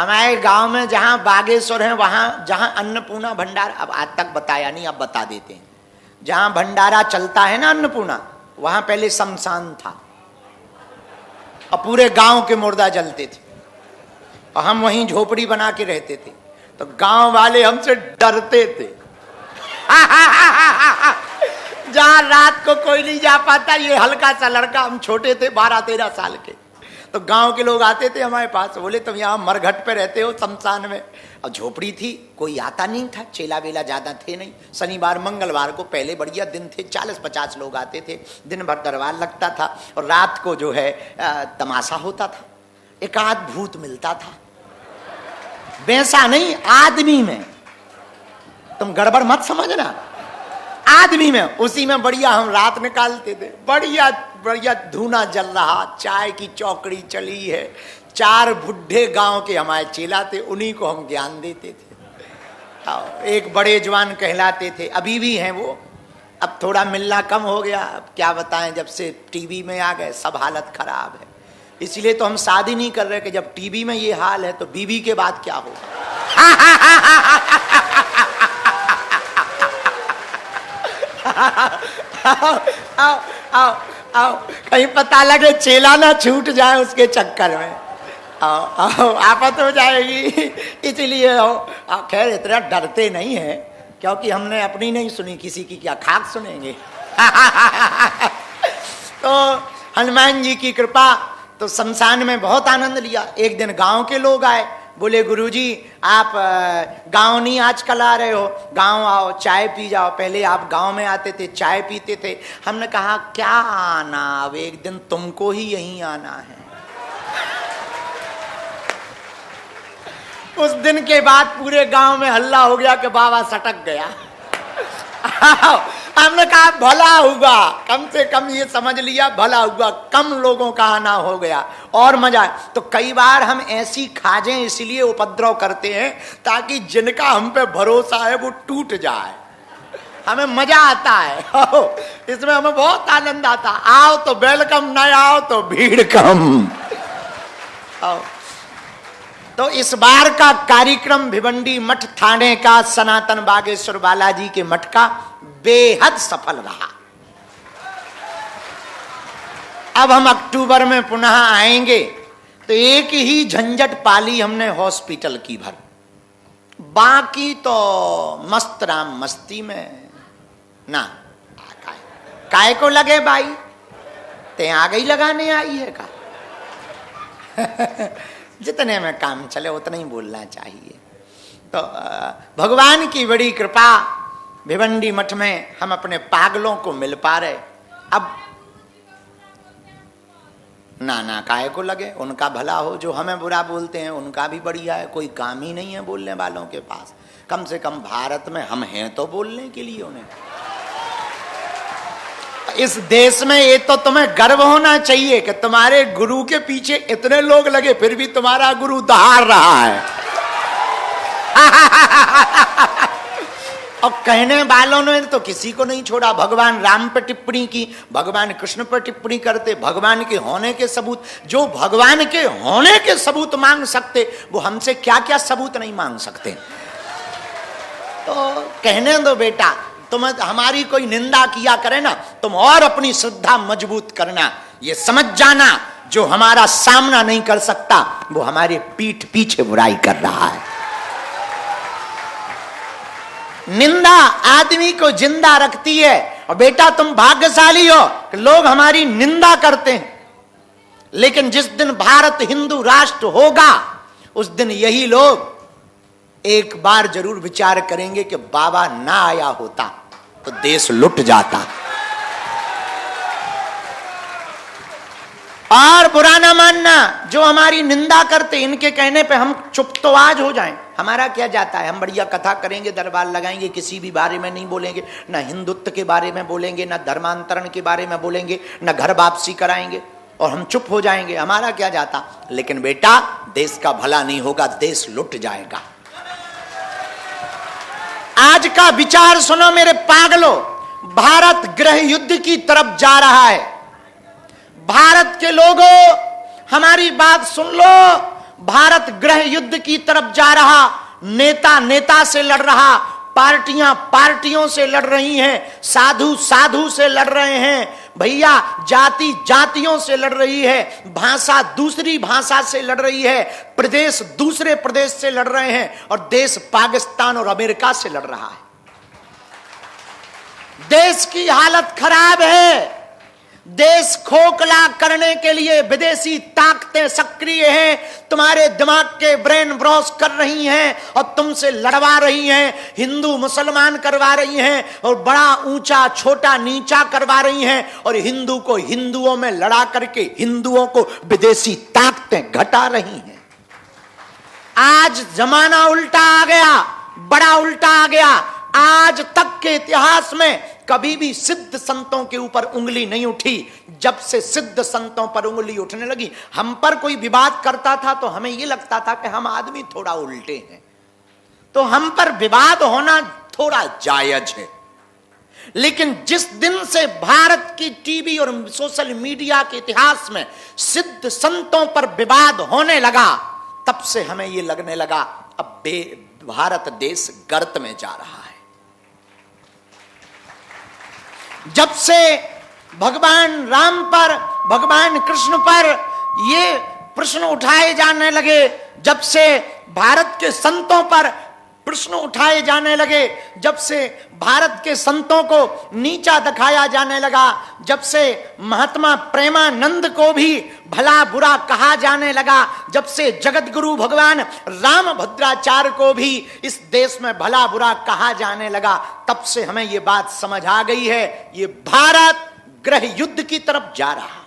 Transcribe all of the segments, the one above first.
हमारे गांव में जहां बागेश्वर है वहां जहां अन्नपूर्णा भंडार, अब आज तक बताया नहीं, अब बता देते हैं। जहां भंडारा चलता है ना अन्नपूर्णा, वहां पहले शमशान था और पूरे गांव के मुर्दा जलते थे और हम वहीं झोपड़ी बना के रहते थे। तो गांव वाले हमसे डरते थे। जहां रात को कोई नहीं जा पाता, ये हल्का सा लड़का, हम छोटे थे 12-13 साल के, तो गांव के लोग आते थे हमारे पास, बोले तुम यहाँ मरघट पे रहते हो शमशान में। और झोपड़ी थी, कोई आता नहीं था, चेला वेला ज्यादा थे नहीं। शनिवार मंगलवार को पहले बढ़िया दिन थे, 40-50 लोग आते थे, दिन भर दरबार लगता था और रात को जो है तमाशा होता था। एक आध भूत मिलता था, वैसा नहीं, आदमी में, तुम गड़बड़ मत समझना, आदमी में, उसी में बढ़िया हम रात निकालते थे। बढ़िया बढ़िया धूना जल रहा, चाय की चौकड़ी चली है, 4 बुढ़े गांव के हमारे चेला थे, उन्हीं को हम ज्ञान देते थे। एक बड़े जवान कहलाते थे, अभी भी हैं वो, अब थोड़ा मिलना कम हो गया। अब क्या बताएं, जब से टीवी में आ गए सब हालत खराब है। इसलिए तो हम शादी नहीं कर रहे कि जब टीवी में ये हाल है तो बीवी के बाद क्या होगा। आओ आओ आओ, कहीं पता लगे चेला ना छूट जाए उसके चक्कर में। आओ आओ, आफत हो जाएगी, इसलिए आओ। खैर इतना डरते नहीं है, क्योंकि हमने अपनी नहीं सुनी, किसी की क्या खाक सुनेंगे। तो हनुमान जी की कृपा, तो शमशान में बहुत आनंद लिया। एक दिन गांव के लोग आए, बोले गुरुजी आप गांव नहीं आजकल आ रहे हो, गांव आओ चाय पी जाओ, पहले आप गांव में आते थे चाय पीते थे। हमने कहा क्या आना, अब एक दिन तुमको ही यहीं आना है। उस दिन के बाद पूरे गांव में हल्ला हो गया कि बाबा सटक गया। हमने कहा भला हुआ, कम से कम ये समझ लिया भला हुआ, कम लोगों का आना हो गया और मजा। तो कई बार हम ऐसी खाजें इसलिए उपद्रव करते हैं ताकि जिनका हम पे भरोसा है वो टूट जाए, हमें मजा आता है। इसमें हमें बहुत आनंद आता। आओ तो वेलकम, न आओ तो भीड़ कम। तो इस बार का कार्यक्रम भिवंडी मठ थाने का सनातन बागेश्वर बालाजी के मठ का बेहद सफल रहा। अब हम अक्टूबर में पुनः आएंगे तो एक ही झंझट पाली हमने हॉस्पिटल की भर, बाकी तो मस्त राम मस्ती में ना। काय को लगे भाई, ते आ गई लगाने आई है का। जितने में काम चले उतना ही बोलना चाहिए। तो भगवान की बड़ी कृपा, भिवंडी मठ में हम अपने पागलों को मिल पा रहे। अब नाना काहे को लगे, उनका भला हो, जो हमें बुरा बोलते हैं उनका भी बढ़िया है, कोई काम ही नहीं है बोलने वालों के पास। कम से कम भारत में हम हैं तो बोलने के लिए उन्हें। इस देश में ये तो तुम्हें गर्व होना चाहिए कि तुम्हारे गुरु के पीछे इतने लोग लगे, फिर भी तुम्हारा गुरु दहाड़ रहा है। और कहने वालों ने तो किसी को नहीं छोड़ा। भगवान राम पर टिप्पणी की, भगवान कृष्ण पर टिप्पणी करते, भगवान के होने के सबूत। जो भगवान के होने के सबूत मांग सकते वो हमसे क्या क्या सबूत नहीं मांग सकते। तो कहने दो बेटा, तुम हमारी कोई निंदा किया करे ना, तुम और अपनी श्रद्धा मजबूत करना। ये समझ जाना जो हमारा सामना नहीं कर सकता वो हमारे पीठ पीछे बुराई कर रहा है। निंदा आदमी को जिंदा रखती है। और बेटा तुम भाग्यशाली हो कि लोग हमारी निंदा करते हैं, लेकिन जिस दिन भारत हिंदू राष्ट्र होगा उस दिन यही लोग एक बार जरूर विचार करेंगे कि बाबा ना आया होता तो देश लुट जाता। और बुरा ना मानना, जो हमारी निंदा करते, इनके कहने पे हम चुप तो आज हो जाएं, हमारा क्या जाता है। हम बढ़िया कथा करेंगे, दरबार लगाएंगे, किसी भी बारे में नहीं बोलेंगे, ना हिंदुत्व के बारे में बोलेंगे, ना धर्मांतरण के बारे में बोलेंगे, ना घर वापसी कराएंगे, और हम चुप हो जाएंगे, हमारा क्या जाता। लेकिन बेटा देश का भला नहीं होगा, देश लुट जाएगा। आज का विचार सुनो मेरे पागलों, भारत गृह युद्ध की तरफ जा रहा है। भारत के लोगों हमारी बात सुन लो, भारत गृह युद्ध की तरफ जा रहा, नेता नेता से लड़ रहा, पार्टियां पार्टियों से लड़ रही हैं, साधु साधु से लड़ रहे हैं भैया, जाति जातियों से लड़ रही है, भाषा दूसरी भाषा से लड़ रही है, प्रदेश दूसरे प्रदेश से लड़ रहे हैं, और देश पाकिस्तान और अमेरिका से लड़ रहा है। देश की हालत खराब है। देश खोखला करने के लिए विदेशी ताकतें सक्रिय हैं, तुम्हारे दिमाग के ब्रेन वॉश कर रही हैं और तुमसे लड़वा रही हैं, हिंदू मुसलमान करवा रही हैं और बड़ा ऊंचा छोटा नीचा करवा रही हैं, और हिंदू को हिंदुओं में लड़ा करके हिंदुओं को विदेशी ताकतें घटा रही हैं। आज जमाना उल्टा आ गया, बड़ा उल्टा आ गया। आज तक के इतिहास में कभी भी सिद्ध संतों के ऊपर उंगली नहीं उठी। जब से सिद्ध संतों पर उंगली उठने लगी, हम पर कोई विवाद करता था तो हमें यह लगता था कि हम आदमी थोड़ा उल्टे हैं, तो हम पर विवाद होना थोड़ा जायज है। लेकिन जिस दिन से भारत की टीवी और सोशल मीडिया के इतिहास में सिद्ध संतों पर विवाद होने लगा, तब से हमें यह लगने लगा अब भारत देश गर्त में जा रहा है। जब से भगवान राम पर, भगवान कृष्ण पर ये प्रश्न उठाए जाने लगे, जब से भारत के संतों पर प्रश्न उठाए जाने लगे, जब से भारत के संतों को नीचा दिखाया जाने लगा, जब से महात्मा प्रेमानंद को भी भला बुरा कहा जाने लगा, जब से जगत गुरु भगवान रामभद्राचार्य को भी इस देश में भला बुरा कहा जाने लगा, तब से हमें यह बात समझ आ गई है, ये भारत गृह युद्ध की तरफ जा रहा।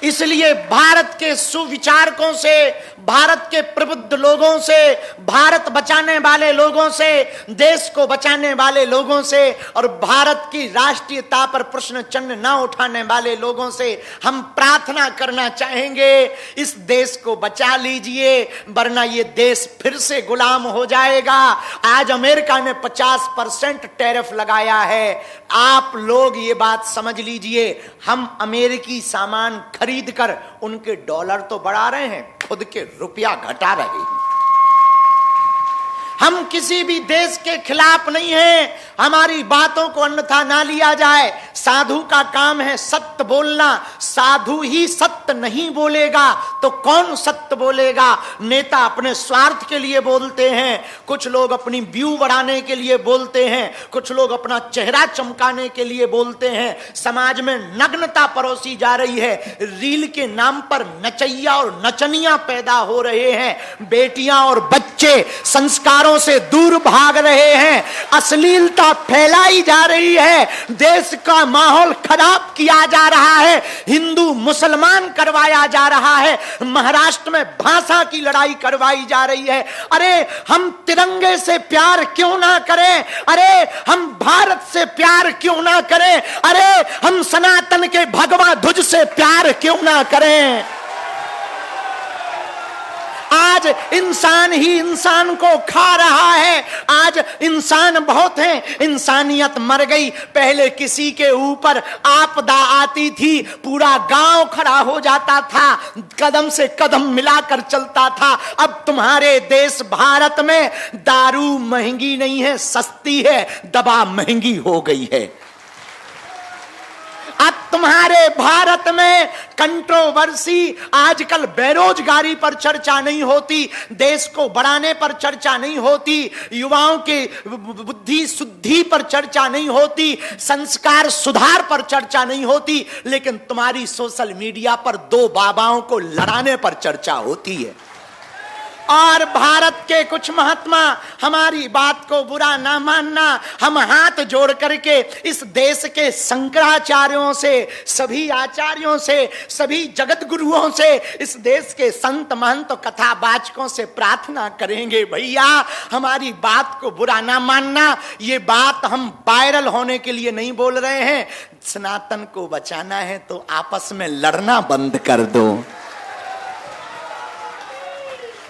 इसलिए भारत के सुविचारकों से, भारत के प्रबुद्ध लोगों से, भारत बचाने वाले लोगों से, देश को बचाने वाले लोगों से और भारत की राष्ट्रीयता पर प्रश्न चिन्ह न उठाने वाले लोगों से हम प्रार्थना करना चाहेंगे, इस देश को बचा लीजिए, वरना ये देश फिर से गुलाम हो जाएगा। आज अमेरिका ने 50% टैरिफ लगाया है। आप लोग ये बात समझ लीजिए, हम अमेरिकी सामान खरीद कर उनके डॉलर तो बढ़ा रहे हैं, खुद के रुपया घटा रहे हैं। हम किसी भी देश के खिलाफ नहीं हैं, हमारी बातों को अन्यथा ना लिया जाए। साधु का काम है सत्य बोलना, साधु ही सत्य नहीं बोलेगा तो कौन सत्य बोलेगा। नेता अपने स्वार्थ के लिए बोलते हैं, कुछ लोग अपनी व्यू बढ़ाने के लिए बोलते हैं, कुछ लोग अपना चेहरा चमकाने के लिए बोलते हैं। समाज में नग्नता परोसी जा रही है, रील के नाम पर नचैया और नचनियां पैदा हो रहे हैं, बेटियां और बच्चे संस्कारों से दूर भाग रहे हैं, अश्लीलता फैलाई जा रही है, देश का माहौल खराब किया जा रहा है, हिंदू मुसलमान करवाया जा रहा है, महाराष्ट्र में भाषा की लड़ाई करवाई जा रही है। अरे हम तिरंगे से प्यार क्यों ना करें, अरे हम भारत से प्यार क्यों ना करें, अरे हम सनातन के भगवा ध्वज से प्यार क्यों ना करें। आज इंसान ही इंसान को खा रहा है, आज इंसान बहुत हैं, इंसानियत मर गई। पहले किसी के ऊपर आपदा आती थी, पूरा गांव खड़ा हो जाता था, कदम से कदम मिलाकर चलता था। अब तुम्हारे देश भारत में दारू महंगी नहीं है, सस्ती है, दवा महंगी हो गई है। अब तुम्हारे भारत में कंट्रोवर्सी, आजकल बेरोजगारी पर चर्चा नहीं होती, देश को बढ़ाने पर चर्चा नहीं होती, युवाओं के बुद्धि शुद्धि पर चर्चा नहीं होती, संस्कार सुधार पर चर्चा नहीं होती, लेकिन तुम्हारी सोशल मीडिया पर दो बाबाओं को लड़ाने पर चर्चा होती है। और भारत के कुछ महात्मा, हमारी बात को बुरा ना मानना, हम हाथ जोड़ करके इस देश के शंकराचार्यों से, सभी आचार्यों से, सभी जगत गुरुओं से, इस देश के संत महंत कथावाचकों से प्रार्थना करेंगे, भैया हमारी बात को बुरा ना मानना। ये बात हम वायरल होने के लिए नहीं बोल रहे हैं, सनातन को बचाना है तो आपस में लड़ना बंद कर दो।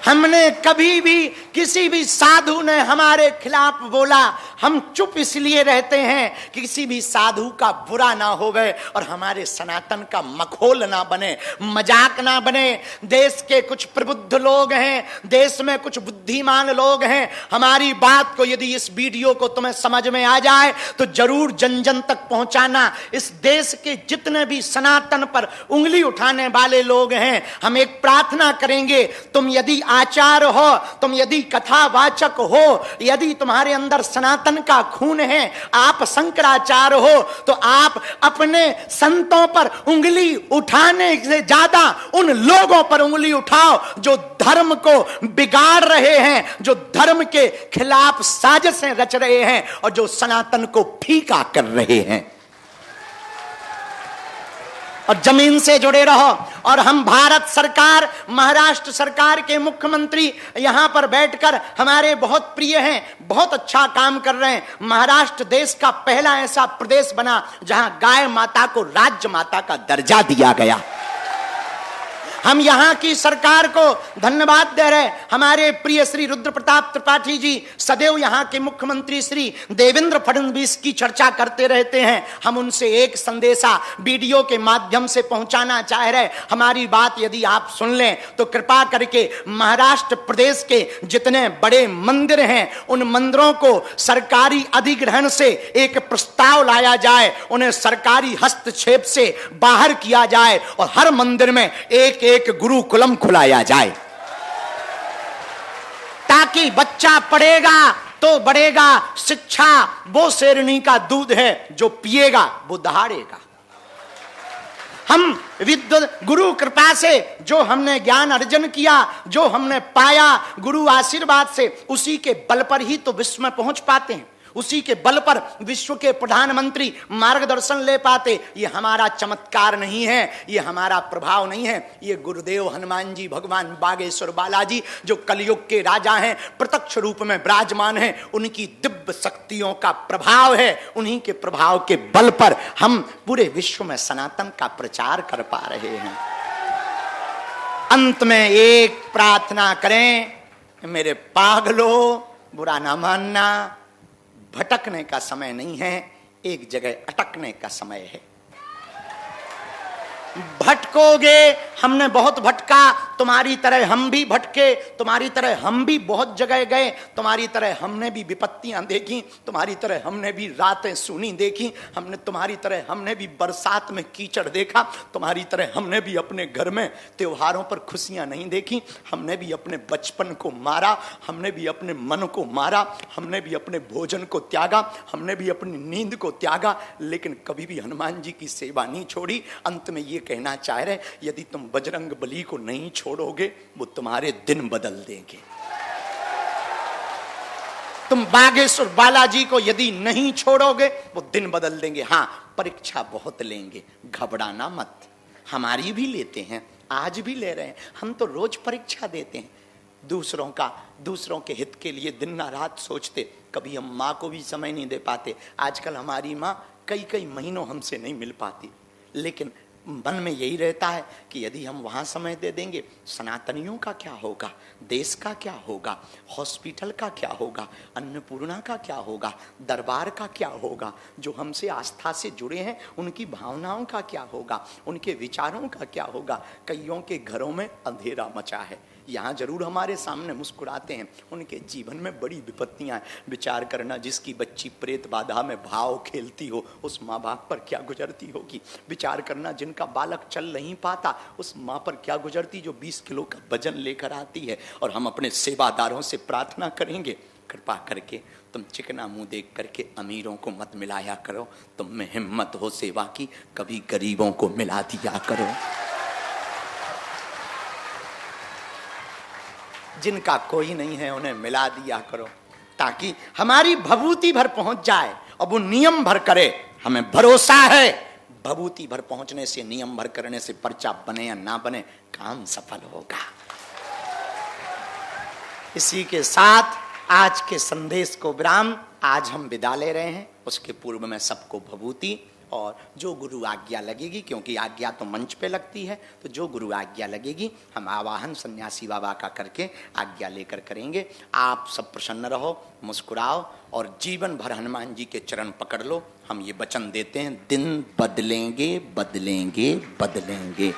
हमने कभी भी किसी भी साधु ने हमारे खिलाफ बोला, हम चुप इसलिए रहते हैं कि किसी भी साधु का बुरा ना होवे और हमारे सनातन का मखौल ना बने, मजाक ना बने। देश के कुछ प्रबुद्ध लोग हैं, देश में कुछ बुद्धिमान लोग हैं, हमारी बात को यदि इस वीडियो को तुम्हें समझ में आ जाए तो जरूर जन जन तक पहुंचाना। इस देश के जितने भी सनातन पर उंगली उठाने वाले लोग हैं, हम एक प्रार्थना करेंगे, तुम यदि आचार्य हो, तुम यदि कथावाचक हो, यदि तुम्हारे अंदर सनातन का खून है, आप शंकराचार्य हो, तो आप अपने संतों पर उंगली उठाने से ज्यादा उन लोगों पर उंगली उठाओ जो धर्म को बिगाड़ रहे हैं, जो धर्म के खिलाफ साजिशें रच रहे हैं और जो सनातन को फीका कर रहे हैं। और जमीन से जुड़े रहो। और हम भारत सरकार, महाराष्ट्र सरकार के मुख्यमंत्री यहां पर बैठकर हमारे बहुत प्रिय हैं, बहुत अच्छा काम कर रहे हैं। महाराष्ट्र देश का पहला ऐसा प्रदेश बना जहां गाय माता को राज्य माता का दर्जा दिया गया। हम यहां की सरकार को धन्यवाद दे रहे हैं। हमारे प्रिय श्री रुद्र प्रताप त्रिपाठी जी सदैव यहां के मुख्यमंत्री श्री देवेंद्र फडणवीस की चर्चा करते रहते हैं। हम उनसे एक संदेशा वीडियो के माध्यम से पहुंचाना चाह रहे। हमारी बात यदि आप सुन लें तो कृपा करके महाराष्ट्र प्रदेश के जितने बड़े मंदिर हैं उन मंदिरों को सरकारी अधिग्रहण से एक प्रस्ताव लाया जाए, उन्हें सरकारी हस्तक्षेप से बाहर किया जाए और हर मंदिर में एक गुरुकुलम खुलाया जाए, ताकि बच्चा पढ़ेगा तो बढ़ेगा। शिक्षा वो शेरनी का दूध है, जो पिएगा वो दहाड़ेगा। हम गुरु कृपा से जो हमने ज्ञान अर्जन किया, जो हमने पाया गुरु आशीर्वाद से, उसी के बल पर ही तो विश्व में पहुंच पाते हैं, उसी के बल पर विश्व के प्रधानमंत्री मार्गदर्शन ले पाते। ये हमारा चमत्कार नहीं है, ये हमारा प्रभाव नहीं है, ये गुरुदेव हनुमान जी, भगवान बागेश्वर बालाजी जो कलयुग के राजा हैं, प्रत्यक्ष रूप में विराजमान हैं, उनकी दिव्य शक्तियों का प्रभाव है। उन्हीं के प्रभाव के बल पर हम पूरे विश्व में सनातन का प्रचार कर पा रहे हैं। अंत में एक प्रार्थना करें, मेरे पागलों, बुरा ना मानना, भटकने का समय नहीं है, एक जगह अटकने का समय है। भटकोगे, हमने बहुत भटका, तुम्हारी तरह हम भी भटके, तुम्हारी तरह हम भी बहुत जगह गए, तुम्हारी तरह हमने भी विपत्तियां देखी, तुम्हारी तरह हमने भी रातें सुनी देखी, हमने तुम्हारी तरह हमने भी बरसात में कीचड़ देखा, तुम्हारी तरह हमने भी अपने घर में त्योहारों पर खुशियां नहीं देखी, हमने भी अपने बचपन को मारा, हमने भी अपने मन को मारा, हमने भी अपने भोजन को त्यागा, हमने भी अपनी नींद को त्यागा, लेकिन कभी भी हनुमान जी की सेवा नहीं छोड़ी। अंत में ये कहना चाह रहे, यदि तुम बजरंग बली को नहीं छोड़ोगे वो तुम्हारे दिन बदल देंगे। तुम बागेश्वर बालाजी को यदि नहीं छोड़ोगे वो दिन बदल देंगे। हां, परीक्षा बहुत लेंगे, घबराना मत। हमारी भी लेते हैं, आज भी ले रहे हैं, हम तो रोज परीक्षा देते हैं दूसरों के हित के लिए दिन ना रात सोचते। कभी हम माँ को भी समय नहीं दे पाते। आजकल हमारी माँ कई महीनों हमसे नहीं मिल पाती, लेकिन मन में यही रहता है कि यदि हम वहाँ समय दे देंगे, सनातनियों का क्या होगा, देश का क्या होगा, हॉस्पिटल का क्या होगा, अन्नपूर्णा का क्या होगा, दरबार का क्या होगा, जो हमसे आस्था से जुड़े हैं उनकी भावनाओं का क्या होगा, उनके विचारों का क्या होगा। कईयों के घरों में अंधेरा मचा है, यहाँ जरूर हमारे सामने मुस्कुराते हैं, उनके जीवन में बड़ी विपत्तियां हैं। विचार करना, जिसकी बच्ची प्रेत बाधा में भाव खेलती हो, उस माँ बाप पर क्या गुजरती होगी। विचार करना, जिनका बालक चल नहीं पाता, उस माँ पर क्या गुजरती जो 20 किलो का वजन लेकर आती है। और हम अपने सेवादारों से प्रार्थना करेंगे, कृपा करके तुम चिकना मुंह देख करके अमीरों को मत मिलाया करो, तुम में हिम्मत हो सेवा की, कभी गरीबों को मिला दिया करो। जिनका कोई नहीं है उन्हें मिला दिया करो, ताकि हमारी भभूति भर पहुंच जाए। और वो नियम भर करे, हमें भरोसा है भभूति भर पहुंचने से, नियम भर करने से, पर्चा बने या ना बने, काम सफल होगा। इसी के साथ आज के संदेश को विराम आज हम विदा ले रहे हैं। उसके पूर्व में सबको भभूति और जो गुरु आज्ञा लगेगी, क्योंकि आज्ञा तो मंच पे लगती है, तो जो गुरु आज्ञा लगेगी हम आवाहन सन्यासी बाबा का करके आज्ञा लेकर करेंगे। आप सब प्रसन्न रहो, मुस्कुराओ और जीवन भर हनुमान जी के चरण पकड़ लो। हम ये वचन देते हैं, दिन बदलेंगे बदलेंगे बदलेंगे।